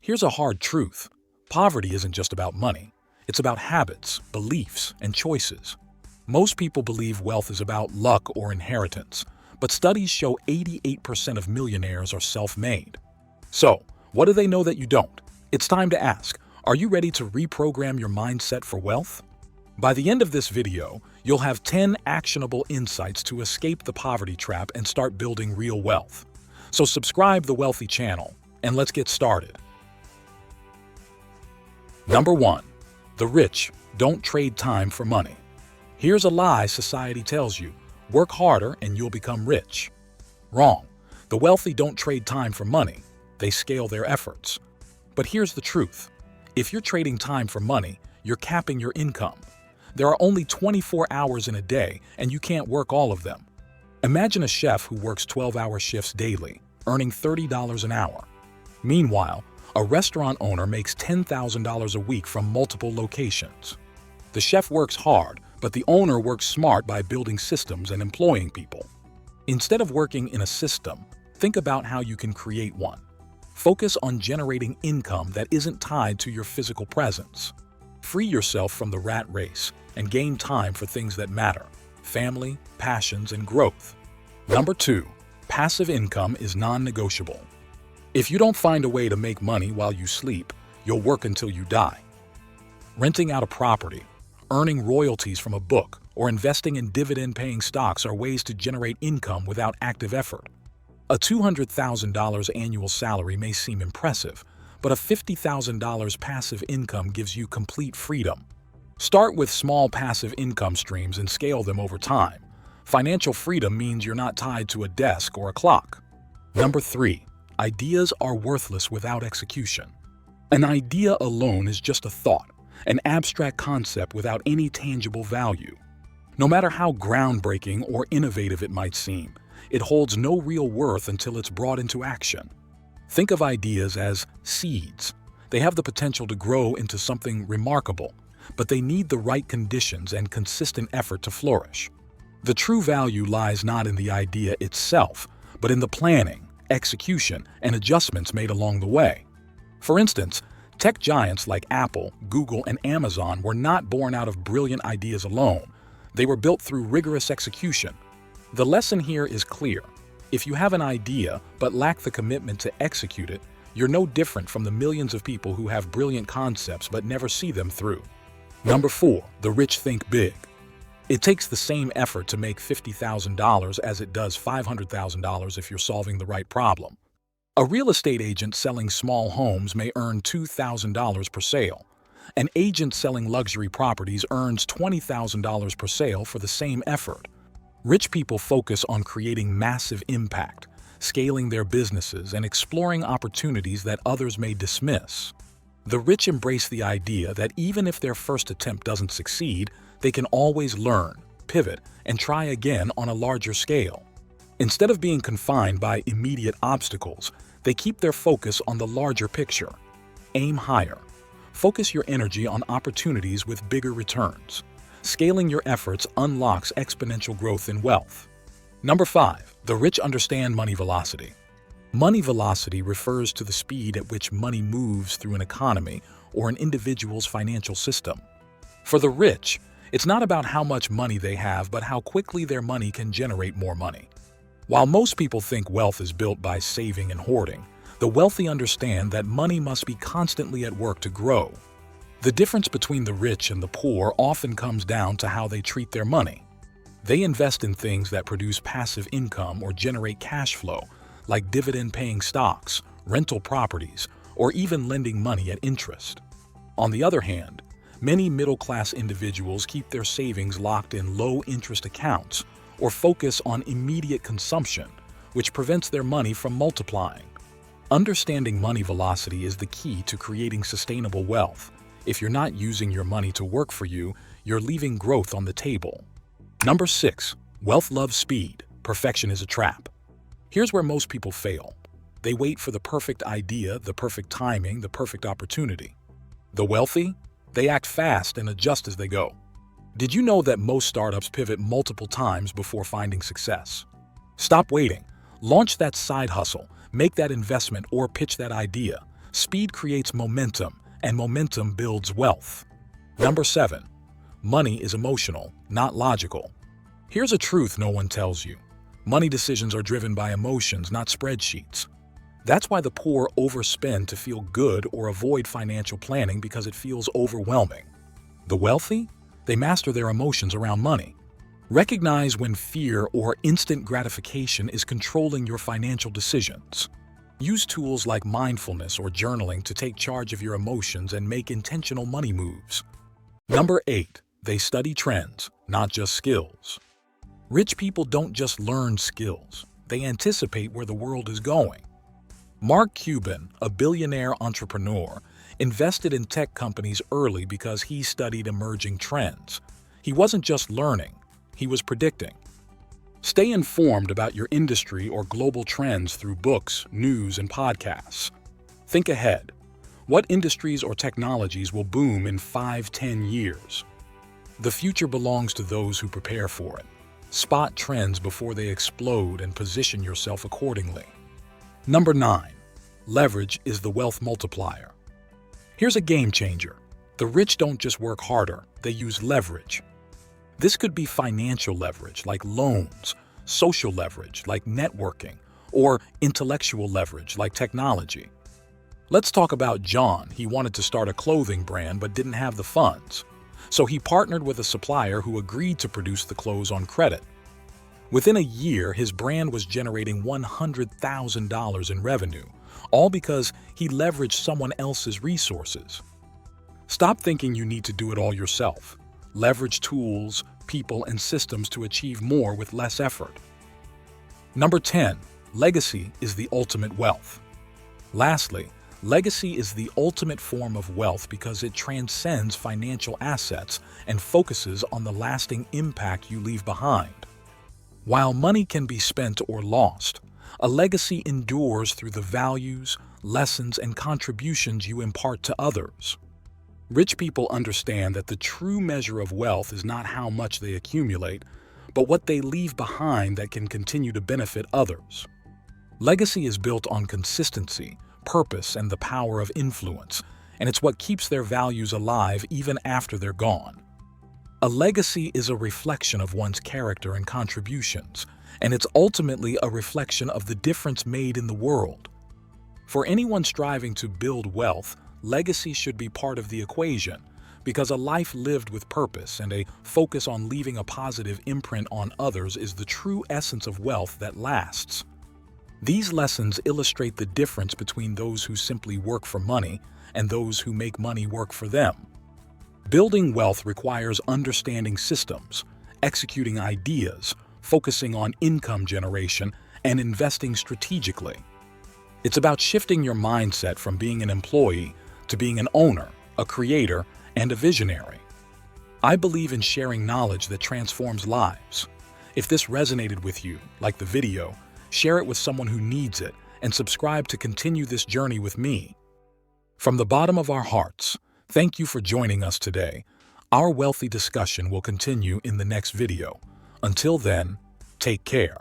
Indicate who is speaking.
Speaker 1: Here's a hard truth. Poverty isn't just about money. It's about habits, beliefs, and choices. Most people believe wealth is about luck or inheritance, but studies show 88% of millionaires are self-made. So, what do they know that you don't? It's time to ask, are you ready to reprogram your mindset for wealth? By the end of this video, you'll have 10 actionable insights to escape the poverty trap and start building real wealth. So subscribe the Wealthy channel, and let's get started. Number 1. The rich don't trade time for money. Here's a lie society tells you. Work harder and you'll become rich. Wrong. The wealthy don't trade time for money. They scale their efforts. But here's the truth. If you're trading time for money, you're capping your income. There are only 24 hours in a day, and you can't work all of them. Imagine a chef who works 12-hour shifts daily, earning $30 an hour. Meanwhile, a restaurant owner makes $10,000 a week from multiple locations. The chef works hard, but the owner works smart by building systems and employing people. Instead of working in a system, think about how you can create one. Focus on generating income that isn't tied to your physical presence. Free yourself from the rat race and gain time for things that matter: family, passions, and growth. Number 2. Passive income is non-negotiable. If you don't find a way to make money while you sleep, you'll work until you die. Renting out a property, earning royalties from a book, or investing in dividend-paying stocks are ways to generate income without active effort. A $200,000 annual salary may seem impressive, but a $50,000 passive income gives you complete freedom. Start with small passive income streams and scale them over time. Financial freedom means you're not tied to a desk or a clock. Number 3. Ideas are worthless without execution. An idea alone is just a thought, an abstract concept without any tangible value. No matter how groundbreaking or innovative it might seem, it holds no real worth until it's brought into action. Think of ideas as seeds. They have the potential to grow into something remarkable, but they need the right conditions and consistent effort to flourish. The true value lies not in the idea itself, but in the planning, execution, and adjustments made along the way. For instance, tech giants like Apple, Google, and Amazon were not born out of brilliant ideas alone. They were built through rigorous execution. The lesson here is clear. If you have an idea but lack the commitment to execute it, you're no different from the millions of people who have brilliant concepts but never see them through. Number 4. The rich think big. It takes the same effort to make $50,000 as it does $500,000 if you're solving the right problem. A real estate agent selling small homes may earn $2,000 per sale. An agent selling luxury properties earns $20,000 per sale for the same effort. Rich people focus on creating massive impact, scaling their businesses, and exploring opportunities that others may dismiss. The rich embrace the idea that even if their first attempt doesn't succeed, they can always learn, pivot, and try again on a larger scale. Instead of being confined by immediate obstacles, they keep their focus on the larger picture. Aim higher. Focus your energy on opportunities with bigger returns. Scaling your efforts unlocks exponential growth in wealth. Number 5. The rich understand money velocity. Money velocity refers to the speed at which money moves through an economy or an individual's financial system. For the rich, it's not about how much money they have, but how quickly their money can generate more money. While most people think wealth is built by saving and hoarding, the wealthy understand that money must be constantly at work to grow. The difference between the rich and the poor often comes down to how they treat their money. They invest in things that produce passive income or generate cash flow, like dividend-paying stocks, rental properties, or even lending money at interest. On the other hand, many middle-class individuals keep their savings locked in low-interest accounts or focus on immediate consumption, which prevents their money from multiplying. Understanding money velocity is the key to creating sustainable wealth. If you're not using your money to work for you, you're leaving growth on the table. Number 6. Wealth loves speed. Perfection is a trap. Here's where most people fail. They wait for the perfect idea, the perfect timing, the perfect opportunity. The wealthy? They act fast and adjust as they go. Did you know that most startups pivot multiple times before finding success? Stop waiting. Launch that side hustle, make that investment, or pitch that idea. Speed creates momentum, and momentum builds wealth. Number 7. Money is emotional, not logical. Here's a truth no one tells you. Money decisions are driven by emotions, not spreadsheets. That's why the poor overspend to feel good or avoid financial planning because it feels overwhelming. The wealthy? They master their emotions around money. Recognize when fear or instant gratification is controlling your financial decisions. Use tools like mindfulness or journaling to take charge of your emotions and make intentional money moves. Number 8. They study trends, not just skills. Rich people don't just learn skills, they anticipate where the world is going. Mark Cuban, a billionaire entrepreneur, invested in tech companies early because he studied emerging trends. He wasn't just learning, he was predicting. Stay informed about your industry or global trends through books, news, and podcasts. Think ahead. What industries or technologies will boom in 5-10 years? The future belongs to those who prepare for it. Spot trends before they explode and position yourself accordingly. Number 9. Leverage is the wealth multiplier. Here's a game changer. The rich don't just work harder, they use leverage. This could be financial leverage like loans, social leverage like networking, or intellectual leverage like technology. Let's talk about John. He wanted to start a clothing brand but didn't have the funds. So he partnered with a supplier who agreed to produce the clothes on credit. Within a year, his brand was generating $100,000 in revenue, all because he leveraged someone else's resources. Stop thinking you need to do it all yourself. Leverage tools, people, and systems to achieve more with less effort. Number 10. Legacy is the ultimate wealth. Lastly, legacy is the ultimate form of wealth because it transcends financial assets and focuses on the lasting impact you leave behind. While money can be spent or lost, a legacy endures through the values, lessons, and contributions you impart to others. Rich people understand that the true measure of wealth is not how much they accumulate, but what they leave behind that can continue to benefit others. Legacy is built on consistency, purpose, and the power of influence, and it's what keeps their values alive even after they're gone. A legacy is a reflection of one's character and contributions, and it's ultimately a reflection of the difference made in the world. For anyone striving to build wealth, legacy should be part of the equation, because a life lived with purpose and a focus on leaving a positive imprint on others is the true essence of wealth that lasts. These lessons illustrate the difference between those who simply work for money and those who make money work for them. Building wealth requires understanding systems, executing ideas, focusing on income generation, and investing strategically. It's about shifting your mindset from being an employee to being an owner, a creator, and a visionary. I believe in sharing knowledge that transforms lives. If this resonated with you, like the video, share it with someone who needs it, and subscribe to continue this journey with me. From the bottom of our hearts, thank you for joining us today. Our wealthy discussion will continue in the next video. Until then, take care.